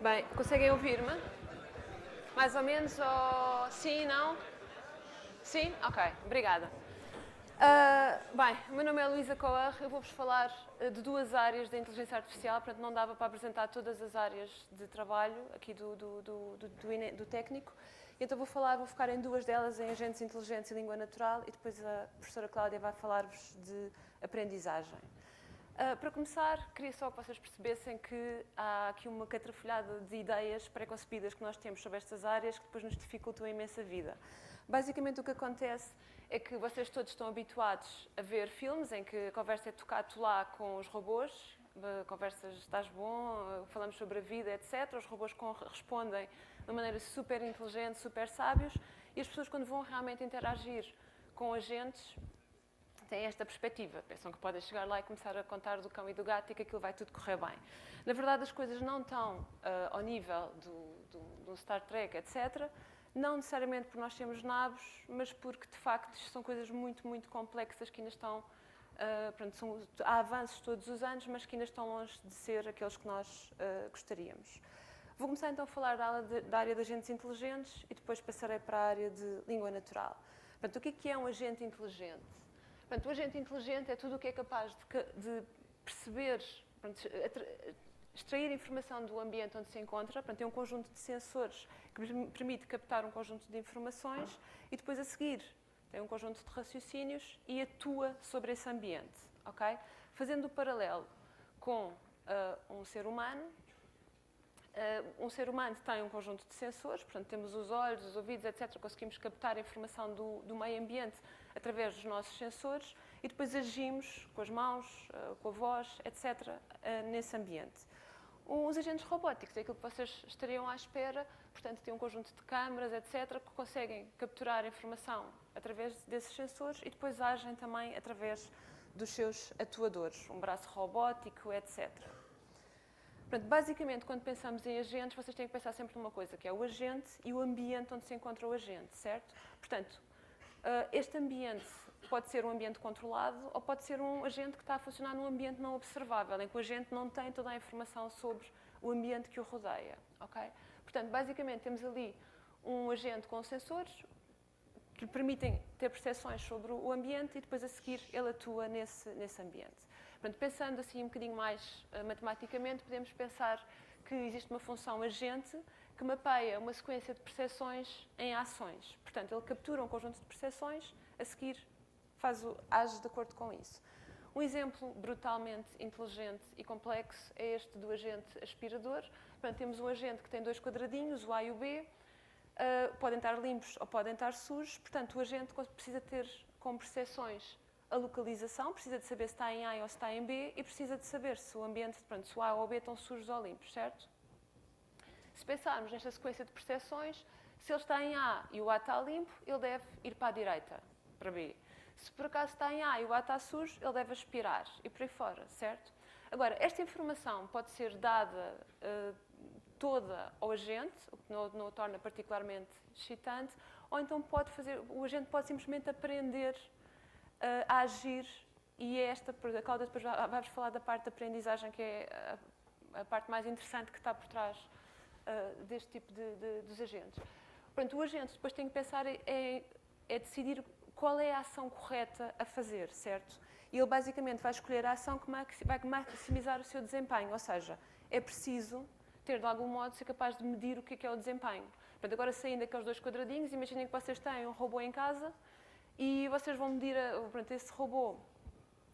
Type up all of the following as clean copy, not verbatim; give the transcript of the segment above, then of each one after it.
Bem, conseguem ouvir-me? Mais ou menos? Ou... Sim, não? Sim? Ok, obrigada. Bem, o meu nome é Luísa Coar, eu vou-vos falar de duas áreas da inteligência artificial, portanto não dava para apresentar todas as áreas de trabalho aqui do técnico, então vou focar em duas delas, em agentes inteligentes e língua natural, e depois a professora Cláudia vai falar-vos de aprendizagem. Para começar, queria só que vocês percebessem que há aqui uma catrafolhada de ideias pré-concebidas que nós temos sobre estas áreas que depois nos dificultam a imensa vida. Basicamente o que acontece é que vocês todos estão habituados a ver filmes em que a conversa é tocar-te lá com os robôs, conversas, estás bom, falamos sobre a vida, etc. Os robôs respondem de uma maneira super inteligente, super sábios, e as pessoas quando vão realmente interagir com agentes têm esta perspectiva, pensam que podem chegar lá e começar a contar do cão e do gato e que aquilo vai tudo correr bem. Na verdade, as coisas não estão ao nível do Star Trek, etc., não necessariamente porque nós temos nabos, mas porque, de facto, são coisas muito, muito complexas que ainda estão... há avanços todos os anos, mas que ainda estão longe de ser aqueles que nós gostaríamos. Vou começar então a falar da área de agentes inteligentes e depois passarei para a área de língua natural. Portanto, o que é um agente inteligente? Portanto, o agente inteligente é tudo o que é capaz de perceber, extrair informação do ambiente onde se encontra, portanto, tem um conjunto de sensores que permite captar um conjunto de informações e depois a seguir tem um conjunto de raciocínios e atua sobre esse ambiente, ok? Fazendo o paralelo com um ser humano, um ser humano tem um conjunto de sensores, portanto, temos os olhos, os ouvidos, etc. Conseguimos captar a informação do meio ambiente através dos nossos sensores e depois agimos com as mãos, com a voz, etc., nesse ambiente. Os agentes robóticos é aquilo que vocês estariam à espera, portanto, têm um conjunto de câmaras, etc., que conseguem capturar a informação através desses sensores e depois agem também através dos seus atuadores, um braço robótico, etc. Portanto, basicamente, quando pensamos em agentes, vocês têm que pensar sempre numa coisa, que é o agente e o ambiente onde se encontra o agente, certo? Portanto, este ambiente pode ser um ambiente controlado ou pode ser um agente que está a funcionar num ambiente não observável, em que o agente não tem toda a informação sobre o ambiente que o rodeia, ok? Portanto, basicamente, temos ali um agente com sensores que lhe permitem ter percepções sobre o ambiente e depois a seguir ele atua nesse ambiente. Portanto, pensando assim um bocadinho mais matematicamente, podemos pensar que existe uma função agente que mapeia uma sequência de percepções em ações. Portanto, ele captura um conjunto de percepções, a seguir age de acordo com isso. Um exemplo brutalmente inteligente e complexo é este do agente aspirador. Portanto, temos um agente que tem dois quadradinhos, o A e o B, podem estar limpos ou podem estar sujos, portanto, o agente precisa ter como percepções a localização, precisa de saber se está em A ou se está em B e precisa de saber se o ambiente, se o A ou o B estão sujos ou limpos, certo? Se pensarmos nesta sequência de percepções, se ele está em A e o A está limpo, ele deve ir para a direita, para B. Se por acaso está em A e o A está sujo, ele deve aspirar e por aí fora, certo? Agora, esta informação pode ser dada toda ao agente, o que não o torna particularmente excitante, ou então o agente pode simplesmente aprender a agir, e é a Cláudia depois vai-vos falar da parte da aprendizagem, que é a parte mais interessante que está por trás deste tipo dos agentes. Portanto, o agente depois tem que pensar decidir qual é a ação correta a fazer, certo? E ele basicamente vai escolher a ação que vai maximizar o seu desempenho, ou seja, é preciso ter de algum modo ser capaz de medir o que é o desempenho. Portanto, agora saindo daqueles dois quadradinhos, imaginem que vocês têm um robô em casa e vocês vão medir, esse robô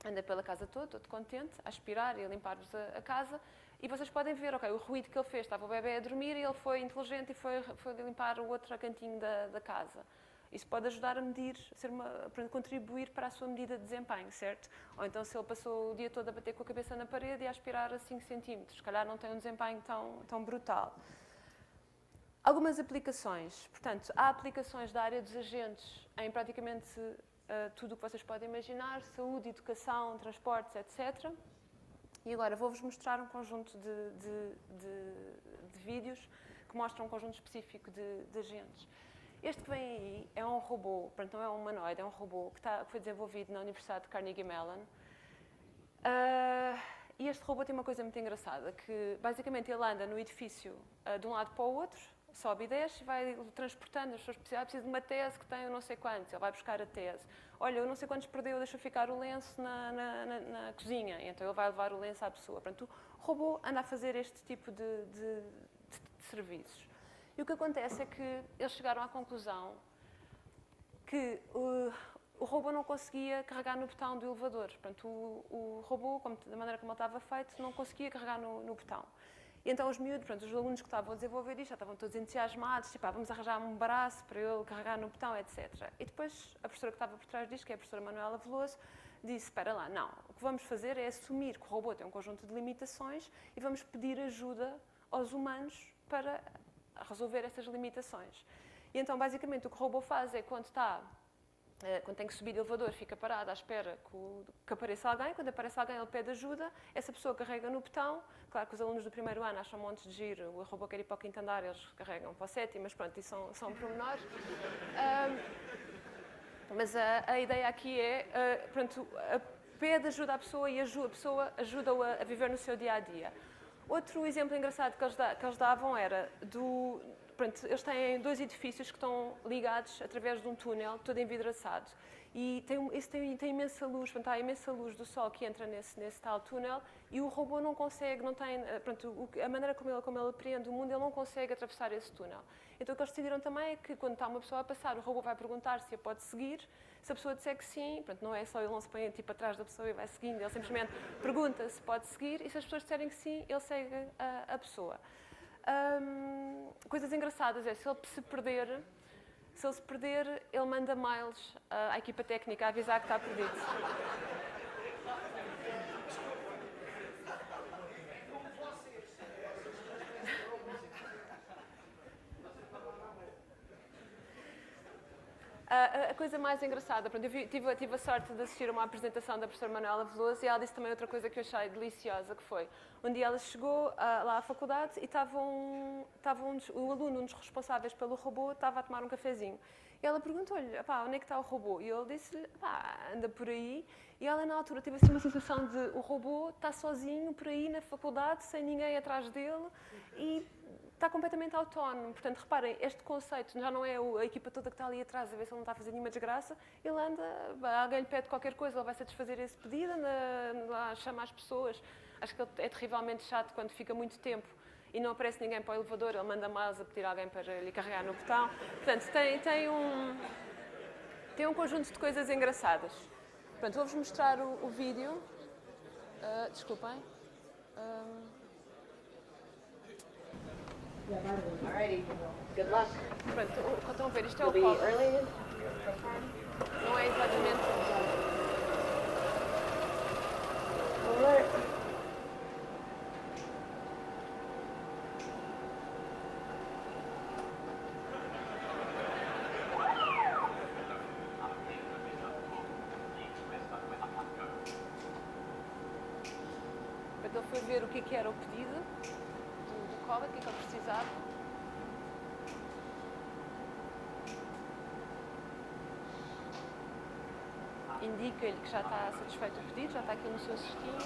anda pela casa toda, todo contente, a aspirar e a limpar-vos a casa, e vocês podem ver, ok, o ruído que ele fez, estava o bebê a dormir e ele foi inteligente e foi limpar o outro cantinho da casa. Isso pode ajudar a medir, para contribuir para a sua medida de desempenho, certo? Ou então se ele passou o dia todo a bater com a cabeça na parede e a aspirar a 5 centímetros, se calhar não tem um desempenho tão brutal. Algumas aplicações. Portanto, há aplicações da área dos agentes em praticamente tudo o que vocês podem imaginar, saúde, educação, transportes, etc. E agora vou-vos mostrar um conjunto de vídeos que mostram um conjunto específico de agentes. Este que vem aí é um robô, portanto não é um humanoide, é um robô que foi desenvolvido na Universidade de Carnegie Mellon. E este robô tem uma coisa muito engraçada, que basicamente ele anda no edifício de um lado para o outro, sobe e desce, vai transportando as pessoas precisam de uma tese que tem eu não sei quantos, ele vai buscar a tese. Olha, eu não sei quantos perdeu, deixa ficar o lenço na cozinha, então ele vai levar o lenço à pessoa. Portanto, o robô anda a fazer este tipo de serviços. E o que acontece é que eles chegaram à conclusão que o robô não conseguia carregar no botão do elevador. Portanto, o robô, da maneira como ele estava feito, não conseguia carregar no botão. E então os miúdos, portanto, os alunos que estavam a desenvolver isto já estavam todos entusiasmados, tipo, vamos arranjar um braço para ele carregar no botão, etc. E depois a professora que estava por trás disto, que é a professora Manuela Veloso, disse, espera lá, não, o que vamos fazer é assumir que o robô tem um conjunto de limitações e vamos pedir ajuda aos humanos para resolver essas limitações. E então, basicamente, o que o robô faz é quando tem que subir o elevador, fica parado à espera que apareça alguém. Quando aparece alguém, ele pede ajuda, essa pessoa carrega no botão. Claro que os alunos do primeiro ano acham montes de giro, o robô quer ir para o quinto andar, eles carregam para o sétimo, mas pronto, isso são pormenores. Mas a ideia aqui é, pronto, pede ajuda à pessoa e a pessoa ajuda-o a viver no seu dia-a-dia. Outro exemplo engraçado que eles davam era Pronto, eles têm 2 edifícios que estão ligados através de um túnel todo envidraçado. E tem imensa luz, portanto, há imensa luz do sol que entra nesse tal túnel e o robô não consegue, pronto, a maneira como ele apreende o mundo, ele não consegue atravessar esse túnel. Então o que eles decidiram também é que quando está uma pessoa a passar, o robô vai perguntar se a pode seguir. Se a pessoa disser que sim, pronto, não é só ele não se põe tipo atrás da pessoa e vai seguindo, ele simplesmente pergunta se pode seguir e se as pessoas disserem que sim, ele segue a pessoa. Coisas engraçadas é, se ele se perder, ele manda mails à equipa técnica a avisar que está perdido. A coisa mais engraçada, pronto, eu tive a sorte de assistir a uma apresentação da professora Manuela Veloso e ela disse também outra coisa que eu achei deliciosa, que foi, um dia ela chegou lá à faculdade e o aluno, um dos responsáveis pelo robô, estava a tomar um cafezinho. E ela perguntou-lhe, onde é que está o robô? E ele disse-lhe, anda por aí. E ela, na altura, teve assim uma sensação de o robô está sozinho por aí na faculdade, sem ninguém atrás dele e está completamente autónomo. Portanto, reparem, este conceito já não é a equipa toda que está ali atrás a ver se ele não está a fazer nenhuma desgraça. Ele anda, alguém lhe pede qualquer coisa, ele vai satisfazer esse pedido, anda, chama as pessoas. Acho que ele é terrivelmente chato quando fica muito tempo e não aparece ninguém para o elevador, ele manda mails a pedir alguém para lhe carregar no botão. Portanto, tem um conjunto de coisas engraçadas. Portanto, vou-vos mostrar o vídeo. Desculpem. Alrighty, good luck. Pronto, o que estão a ver, isto é o You'll be copo. early? Não é exatamente. Alert. Ele foi ver o que era o pedido do COBA, o que ele precisava. Indica-lhe que já está satisfeito o pedido, já está aqui no seu cestinho.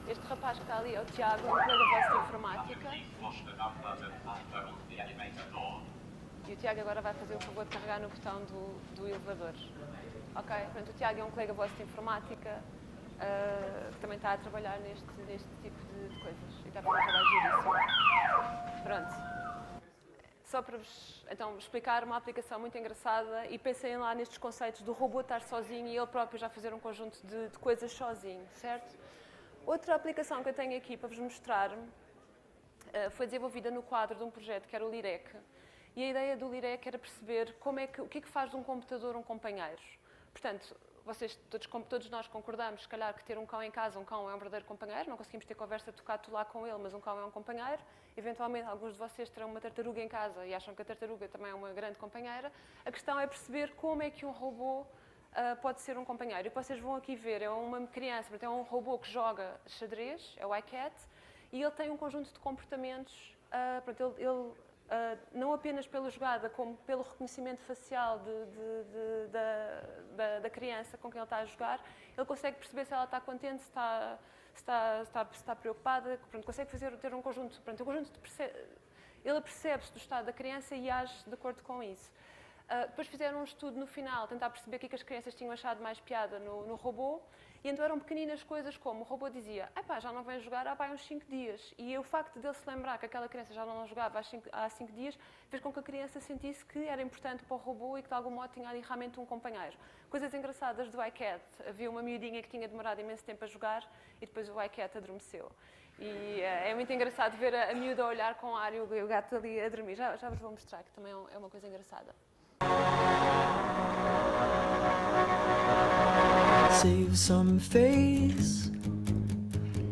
Este rapaz que está ali é o Tiago, um colega vosso de informática. E o Tiago agora vai fazer o favor de carregar no botão do elevador. Ok? Portanto, o Tiago é um colega vosso de informática que também está a trabalhar neste tipo de coisas. E está a fazer um trabalho giríssimo. Pronto. Só para vos então, explicar uma aplicação muito engraçada e pensem lá nestes conceitos do robô estar sozinho e ele próprio já fazer um conjunto de coisas sozinho, certo? Outra aplicação que eu tenho aqui para vos mostrar foi desenvolvida no quadro de um projeto que era o LIREC. E a ideia do LIREC era perceber o que é que faz de um computador um companheiro. Portanto, todos nós concordamos, se calhar, que ter um cão em casa, um cão é um verdadeiro companheiro, não conseguimos ter conversa, tocar lá com ele, mas um cão é um companheiro. Eventualmente, alguns de vocês terão uma tartaruga em casa e acham que a tartaruga também é uma grande companheira. A questão é perceber como é que um robô pode ser um companheiro. E o que vocês vão aqui ver é uma criança, é um robô que joga xadrez, é o iCat, e ele tem um conjunto de comportamentos, não apenas pela jogada, como pelo reconhecimento facial da criança com quem ele está a jogar, ele consegue perceber se ela está contente, se está preocupada, pronto, consegue ter um conjunto, ele apercebe-se do estado da criança e age de acordo com isso. Depois fizeram um estudo no final, tentar perceber o que as crianças tinham achado mais piada no robô, e então eram pequeninas coisas como o robô dizia: já não vem jogar há uns 5 dias. E o facto de ele se lembrar que aquela criança já não jogava há 5 dias fez com que a criança sentisse que era importante para o robô e que de algum modo tinha ali realmente um companheiro. Coisas engraçadas do iCat. Havia uma miudinha que tinha demorado imenso tempo a jogar e depois o iCat adormeceu. E é muito engraçado ver a miúda a olhar com ar e o gato ali a dormir. Já vos vou mostrar, que também é uma coisa engraçada. Save some face.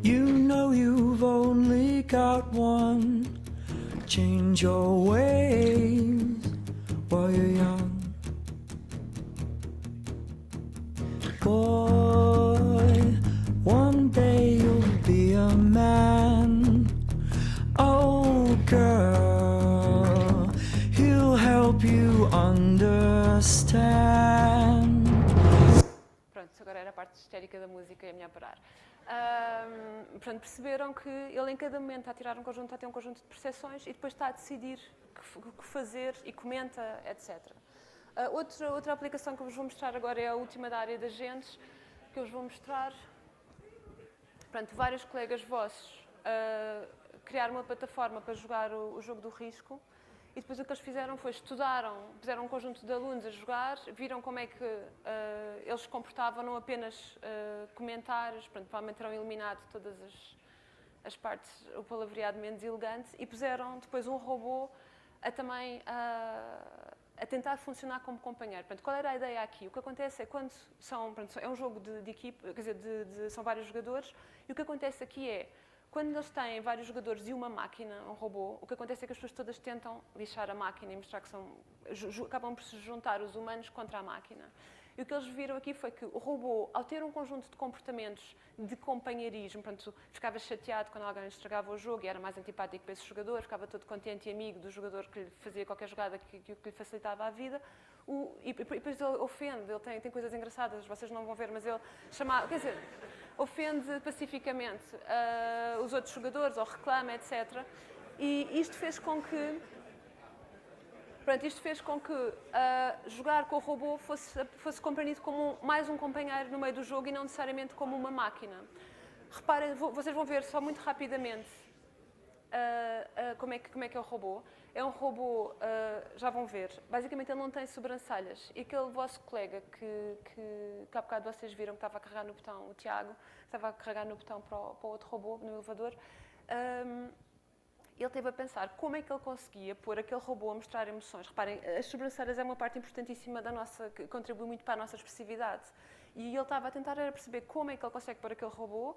You know you've only got one. Change your ways while you're young. Boy, one day you'll be a man. Oh girl, he'll help you understand. Pronto, agora era a parte histérica da música e a minha parar. Portanto, perceberam que ele em cada momento está a tirar está a ter um conjunto de percepções e depois está a decidir o que fazer e comenta, etc. Outra aplicação que eu vos vou mostrar agora é a última da área de agentes, que eu vos vou mostrar. Portanto, vários colegas vossos criaram uma plataforma para jogar o jogo do risco. E depois o que eles fizeram foi fizeram um conjunto de alunos a jogar, viram como é que eles se comportavam, não apenas comentários, provavelmente terão eliminado todas as partes, o palavreado menos elegante, e puseram depois um robô a tentar funcionar como companheiro. Portanto, qual era a ideia aqui? O que acontece é quando é um jogo de equipe, quer dizer, são vários jogadores, e o que acontece aqui é, quando eles têm vários jogadores e uma máquina, um robô, o que acontece é que as pessoas todas tentam lixar a máquina e mostrar que acabam por se juntar os humanos contra a máquina. E o que eles viram aqui foi que o robô, ao ter um conjunto de comportamentos de companheirismo, portanto, ficava chateado quando alguém estragava o jogo e era mais antipático para esse jogador, ficava todo contente e amigo do jogador que lhe fazia qualquer jogada que lhe facilitava a vida. E depois ele ofende, ele tem coisas engraçadas, vocês não vão ver, mas ele ofende pacificamente os outros jogadores, ou reclama, etc. E isto fez com que, jogar com o robô fosse compreendido como mais um companheiro no meio do jogo e não necessariamente como uma máquina. Reparem, vocês vão ver só muito rapidamente como é que é o robô. É um robô, já vão ver, basicamente ele não tem sobrancelhas. E aquele vosso colega que há bocado vocês viram que estava a carregar no botão, o Tiago, estava a carregar no botão para o outro robô, no elevador, ele esteve a pensar como é que ele conseguia pôr aquele robô a mostrar emoções. Reparem, as sobrancelhas é uma parte importantíssima que contribui muito para a nossa expressividade. E ele estava a tentar perceber como é que ele consegue pôr aquele robô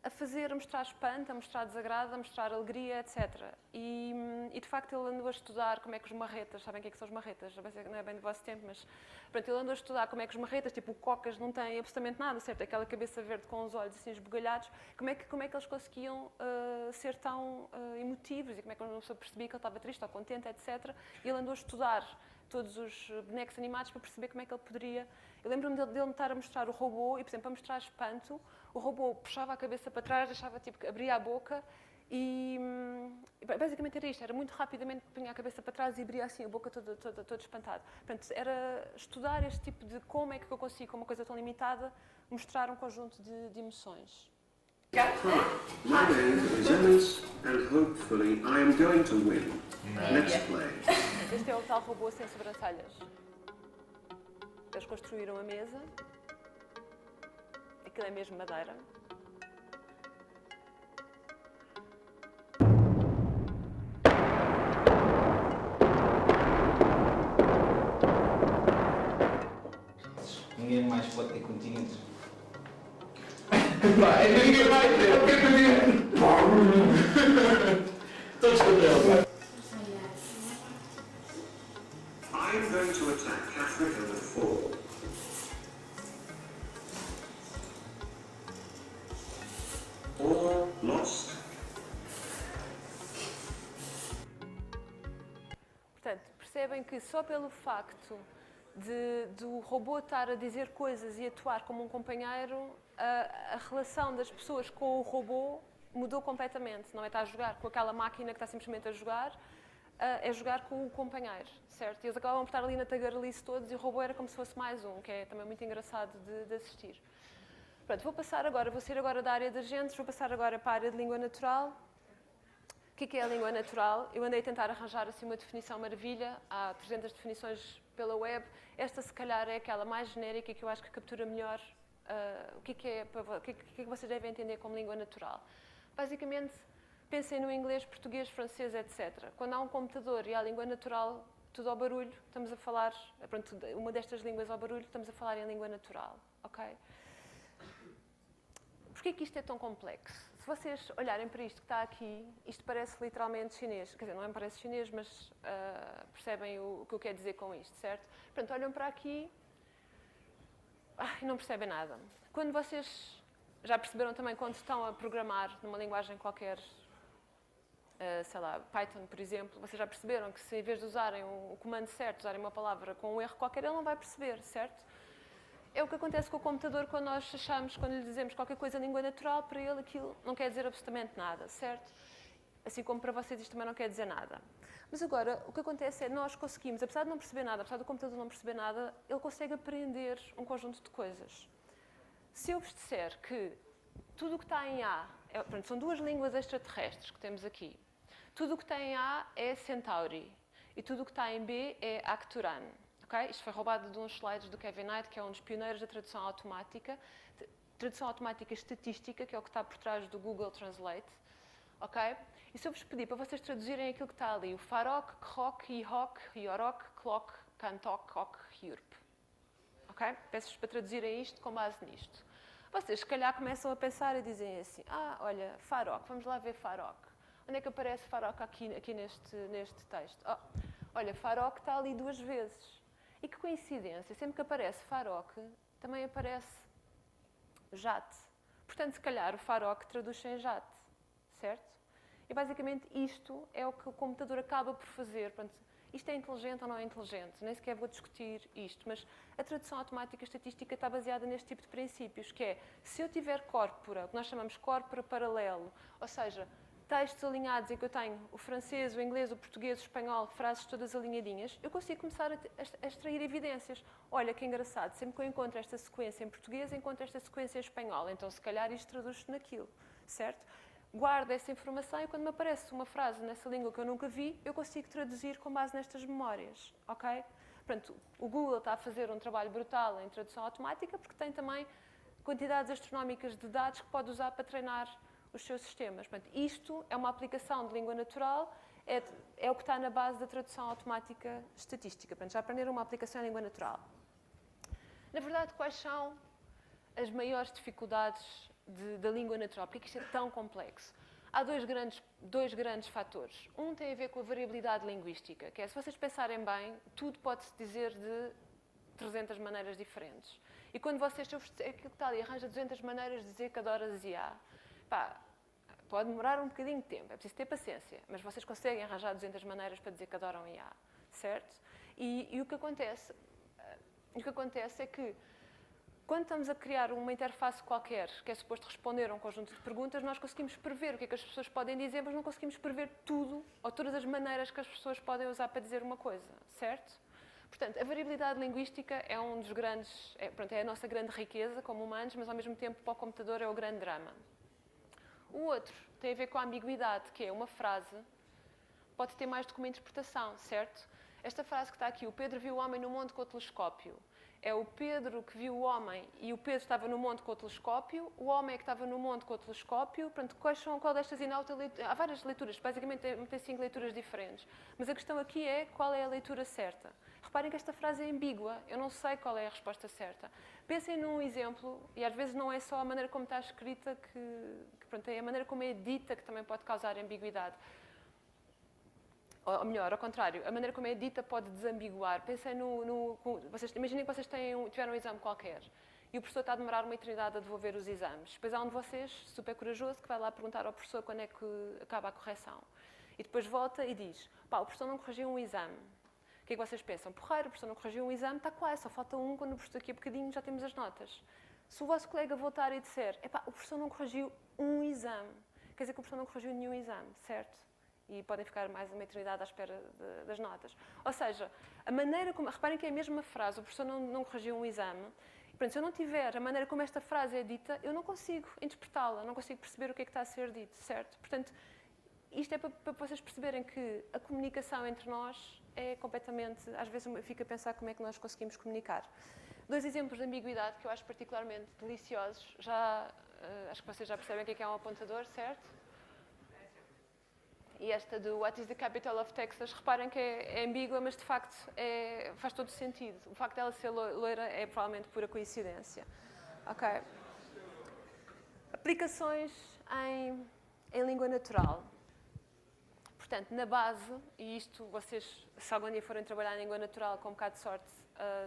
a mostrar espanto, a mostrar desagrado, a mostrar alegria, etc. E de facto ele andou a estudar como é que os marretas, sabem o que são os marretas? Não é bem do vosso tempo, mas pronto, ele andou a estudar como é que os marretas, tipo o cocas, não têm absolutamente nada, certo? Aquela cabeça verde com os olhos assim esbugalhados, como é que eles conseguiam ser tão emotivos e como é que uma pessoa percebia que ele estava triste ou contente, etc. E ele andou a estudar todos os bonecos animados para perceber como é que ele poderia... Eu lembro-me dele me estar a mostrar o robô e, por exemplo, para mostrar espanto, o robô puxava a cabeça para trás, deixava, abria a boca e basicamente era isto, era muito rapidamente punha a cabeça para trás e abria assim a boca todo espantado. Portanto, era estudar este tipo de como é que eu consigo, com uma coisa tão limitada, mostrar um conjunto de emoções. Hi, my name is Ellis, and hopefully I am going to win. Let's play. Este é o tal robô sem sobrancelhas. Eles construíram a mesa. Aquilo é mesmo madeira. Ninguém mais pode ter continentes. Vai, ninguém vai ter, eu quero ver. Todos contra ele. I'm going to attack Africa the Four. Or lost. Portanto, percebem que só pelo facto do robô estar a dizer coisas e atuar como um companheiro, a relação das pessoas com o robô mudou completamente. Não é estar a jogar com aquela máquina que está simplesmente a jogar, é jogar com o companheiro, certo? E eles acabavam por estar ali na tagarelice todos e o robô era como se fosse mais um, que é também muito engraçado de assistir. Pronto, vou sair agora da área de agentes, vou passar agora para a área de língua natural. O que é a língua natural? Eu andei a tentar arranjar assim uma definição maravilha, há 300 definições pela web. Esta, se calhar, é aquela mais genérica que eu acho que captura melhor o que vocês devem entender como língua natural. Basicamente, pensem no inglês, português, francês, etc. Quando há um computador e há a língua natural, tudo ao barulho, estamos a falar, pronto, uma destas línguas ao barulho, estamos a falar em língua natural, ok? Porquê que isto é tão complexo? Se vocês olharem para isto que está aqui, isto parece literalmente chinês. Quer dizer, não me parece chinês, mas percebem o que eu quero dizer com isto, certo? Portanto, olham para aqui e não percebem nada. Quando vocês já perceberam também quando estão a programar numa linguagem qualquer, sei lá, Python, por exemplo, vocês já perceberam que se em vez de usarem o comando certo, usarem uma palavra com um erro qualquer, ele não vai perceber, certo? É o que acontece com o computador quando nós achamos, quando lhe dizemos qualquer coisa em língua natural, para ele aquilo não quer dizer absolutamente nada, certo? Assim como para vocês isto também não quer dizer nada. Mas agora, o que acontece é que nós conseguimos, apesar de não perceber nada, apesar do computador não perceber nada, ele consegue aprender um conjunto de coisas. Se eu vos disser que tudo o que está em A, pronto, são duas línguas extraterrestres que temos aqui. Tudo o que está em A é Centauri e tudo o que está em B é Arcturan. Okay? Isto foi roubado de uns slides do Kevin Knight, que é um dos pioneiros da tradução automática estatística, que é o que está por trás do Google Translate. Okay? E se eu vos pedir para vocês traduzirem aquilo que está ali, o Farok, Krok, Ihok, Yorok, Klok, Kantok, Ok, Hyurp. Okay? Peço-vos para traduzirem isto com base nisto. Vocês, se calhar, começam a pensar e dizem assim, olha, Farok, vamos lá ver Farok. Onde é que aparece Farok aqui neste texto? Olha, Farok está ali 2 vezes. E que coincidência, sempre que aparece Farok, também aparece Jate. Portanto, se calhar, o Farok traduz em Jate, certo? E, basicamente, isto é o que o computador acaba por fazer. Portanto, isto é inteligente ou não é inteligente? Nem sequer vou discutir isto, mas a tradução automática estatística está baseada neste tipo de princípios, que é, se eu tiver corpora, o que nós chamamos corpora paralelo, ou seja, textos alinhados em que eu tenho o francês, o inglês, o português, o espanhol, frases todas alinhadinhas, eu consigo começar a extrair evidências. Olha, que engraçado, sempre que eu encontro esta sequência em português, encontro esta sequência em espanhol, então se calhar isto traduz-se naquilo, certo? Guardo essa informação e quando me aparece uma frase nessa língua que eu nunca vi, eu consigo traduzir com base nestas memórias, ok? Portanto, o Google está a fazer um trabalho brutal em tradução automática porque tem também quantidades astronómicas de dados que pode usar para treinar os seus sistemas. Portanto, isto é uma aplicação de língua natural, é o que está na base da tradução automática estatística. Portanto, já aprenderam uma aplicação em língua natural. Na verdade, quais são as maiores dificuldades da língua natural? Porque isto é tão complexo? Há dois grandes fatores. Um tem a ver com a variabilidade linguística, que é, se vocês pensarem bem, tudo pode-se dizer de 300 maneiras diferentes. E quando vocês, aquilo que está ali, arranja 200 maneiras de dizer que adoras IA, pode demorar um bocadinho de tempo, é preciso ter paciência, mas vocês conseguem arranjar 200 maneiras para dizer que adoram IA, certo? E o que acontece é que, quando estamos a criar uma interface qualquer, que é suposto responder a um conjunto de perguntas, nós conseguimos prever o que é que as pessoas podem dizer, mas não conseguimos prever tudo, ou todas as maneiras que as pessoas podem usar para dizer uma coisa, certo? Portanto, a variabilidade linguística é um dos grandes, é a nossa grande riqueza como humanos, mas ao mesmo tempo para o computador é o grande drama. O outro tem a ver com a ambiguidade, que é uma frase pode ter mais do que uma interpretação, certo? Esta frase que está aqui, o Pedro viu o homem no monte com o telescópio. É o Pedro que viu o homem e o Pedro estava no monte com o telescópio, o homem é que estava no monte com o telescópio. Portanto, qual destas há várias leituras, basicamente tem 5 leituras diferentes. Mas a questão aqui é qual é a leitura certa. Reparem que esta frase é ambígua, eu não sei qual é a resposta certa. Pensem num exemplo, e às vezes não é só a maneira como está escrita, pronto, é a maneira como é dita que também pode causar ambiguidade. Ou melhor, ao contrário, a maneira como é dita pode desambiguar. Pensem imaginem que vocês tiveram um exame qualquer e o professor está a demorar uma eternidade a devolver os exames. Depois há um de vocês, super corajoso, que vai lá perguntar ao professor quando é que acaba a correção. E depois volta e diz, o professor não corrigiu um exame. O que é que vocês pensam? Porreiro, o professor não corrigiu um exame, está quase, só falta um, quando o professor daqui a bocadinho já temos as notas. Se o vosso colega voltar e disser, epá, o professor não corrigiu um exame, quer dizer que o professor não corrigiu nenhum exame, certo? E podem ficar mais uma eternidade à espera das notas. Ou seja, a maneira como... Reparem que é a mesma frase, o professor não corrigiu um exame. E, portanto, se eu não tiver a maneira como esta frase é dita, eu não consigo interpretá-la, não consigo perceber o que é que está a ser dito, certo? Portanto, isto é para vocês perceberem que a comunicação entre nós é completamente... Às vezes eu fico a pensar como é que nós conseguimos comunicar. 2 exemplos de ambiguidade que eu acho particularmente deliciosos. Acho que vocês já percebem o que é um apontador, certo? E esta do What is the capital of Texas, reparem que é ambígua, mas de facto faz todo sentido. O facto dela ser loira é provavelmente pura coincidência. Ok. Aplicações em língua natural. Portanto, na base, e isto vocês, se algum dia forem trabalhar em língua natural com um bocado de sorte,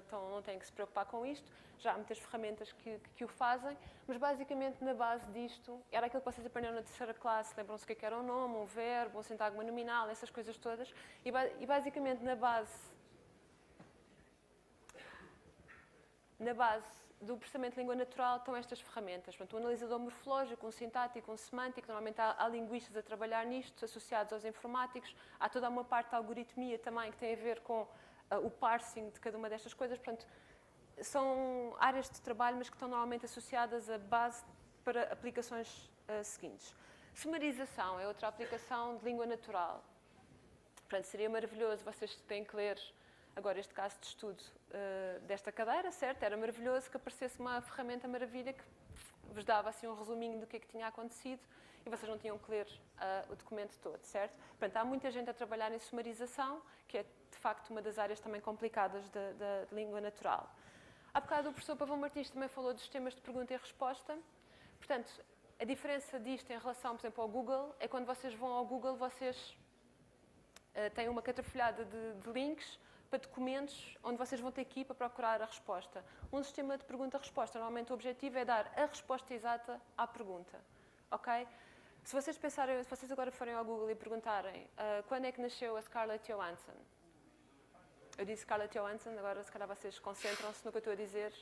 então não têm que se preocupar com isto, já há muitas ferramentas que o fazem, mas basicamente na base disto, era aquilo que vocês aprenderam na terceira classe, lembram-se o que era um nome, um verbo, um sintagma nominal, essas coisas todas, e basicamente na base do processamento de língua natural estão estas ferramentas. Portanto, um analisador morfológico, um sintático, um semântico, normalmente há linguistas a trabalhar nisto, associados aos informáticos, há toda uma parte de algoritmia também que tem a ver com o parsing de cada uma destas coisas. Portanto, são áreas de trabalho, mas que estão normalmente associadas à base para aplicações seguintes. Sumarização é outra aplicação de língua natural. Portanto, seria maravilhoso, vocês têm que ler agora este caso de estudo desta cadeira, certo? Era maravilhoso que aparecesse uma ferramenta maravilha que vos dava assim um resuminho do que é que tinha acontecido e vocês não tinham que ler o documento todo, certo? Portanto, há muita gente a trabalhar em sumarização, que é de facto uma das áreas também complicadas de língua natural. Há bocado o professor Pavão Martins também falou dos sistemas de pergunta e resposta. Portanto, a diferença disto em relação, por exemplo, ao Google, é quando vocês vão ao Google, vocês têm uma catrafilhada de links para documentos onde vocês vão ter que ir para procurar a resposta. Um sistema de pergunta-resposta, normalmente o objetivo é dar a resposta exata à pergunta. Ok? Se vocês pensarem, se vocês agora forem ao Google e perguntarem quando é que nasceu a Scarlett Johansson? Eu disse Scarlett Johansson, agora se calhar vocês concentram-se no que eu estou a dizer.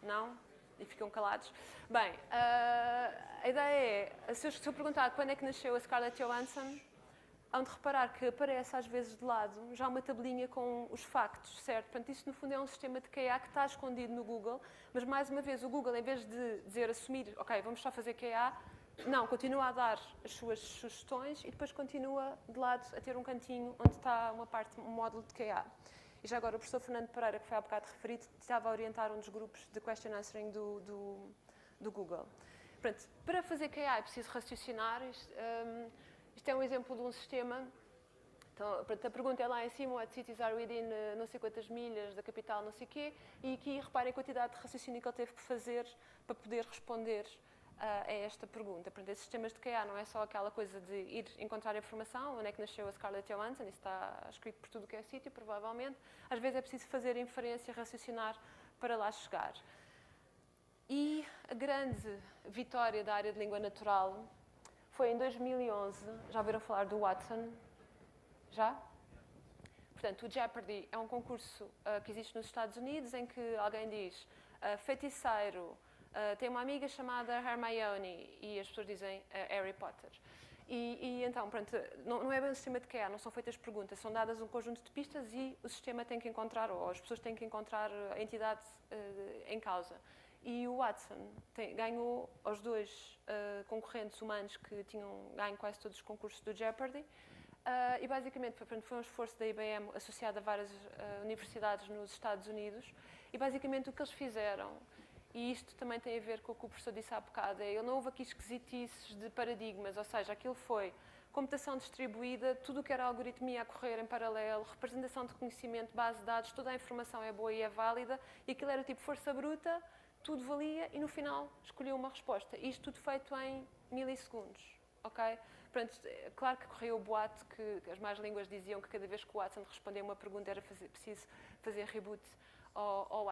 Não? E ficam calados. Bem, a ideia é, se eu perguntar quando é que nasceu a Scarlett Johansson, hão de reparar que aparece às vezes de lado já uma tabelinha com os factos, certo? Portanto, isso no fundo é um sistema de QA que está escondido no Google, mas mais uma vez o Google, em vez de dizer, assumir, ok, vamos só fazer QA, não, continua a dar as suas sugestões e depois continua de lado a ter um cantinho onde está uma parte, um módulo de QA. E já agora o professor Fernando Pereira, que foi há bocado referido, estava a orientar um dos grupos de question answering do Google. Portanto, para fazer QA é preciso raciocinar. Isto é um exemplo de um sistema. Então, a pergunta é lá em cima, what cities are within não sei quantas milhas da capital, não sei o quê, e aqui reparem a quantidade de raciocínio que ele teve que fazer para poder responder a esta pergunta. Portanto, esses sistemas de QA não é só aquela coisa de ir encontrar informação, onde é que nasceu a Scarlett Johansson, isso está escrito por tudo o que é sítio, provavelmente. Às vezes é preciso fazer inferência, raciocinar para lá chegar. E a grande vitória da área de língua natural foi em 2011, já ouviram falar do Watson? Já? Portanto, o Jeopardy é um concurso que existe nos Estados Unidos em que alguém diz feiticeiro, tem uma amiga chamada Hermione e as pessoas dizem Harry Potter. E então, pronto, não é bem um sistema de QA, não são feitas perguntas, são dadas um conjunto de pistas e o sistema tem que encontrar, ou as pessoas têm que encontrar a entidade em causa. E o Watson ganhou aos 2 concorrentes humanos que tinham ganho quase todos os concursos do Jeopardy. E basicamente foi um esforço da IBM associado a várias universidades nos Estados Unidos. E basicamente o que eles fizeram, e isto também tem a ver com o que o professor disse há bocado, é não houve aqui esquisitices de paradigmas, ou seja, aquilo foi computação distribuída, tudo o que era algoritmia a correr em paralelo, representação de conhecimento, base de dados, toda a informação é boa e é válida, e aquilo era tipo força bruta, tudo valia e no final escolheu uma resposta. Isto tudo feito em milissegundos, ok? Portanto, claro que correu o boato que as más línguas diziam que cada vez que o Watson respondeu uma pergunta era preciso fazer reboot ao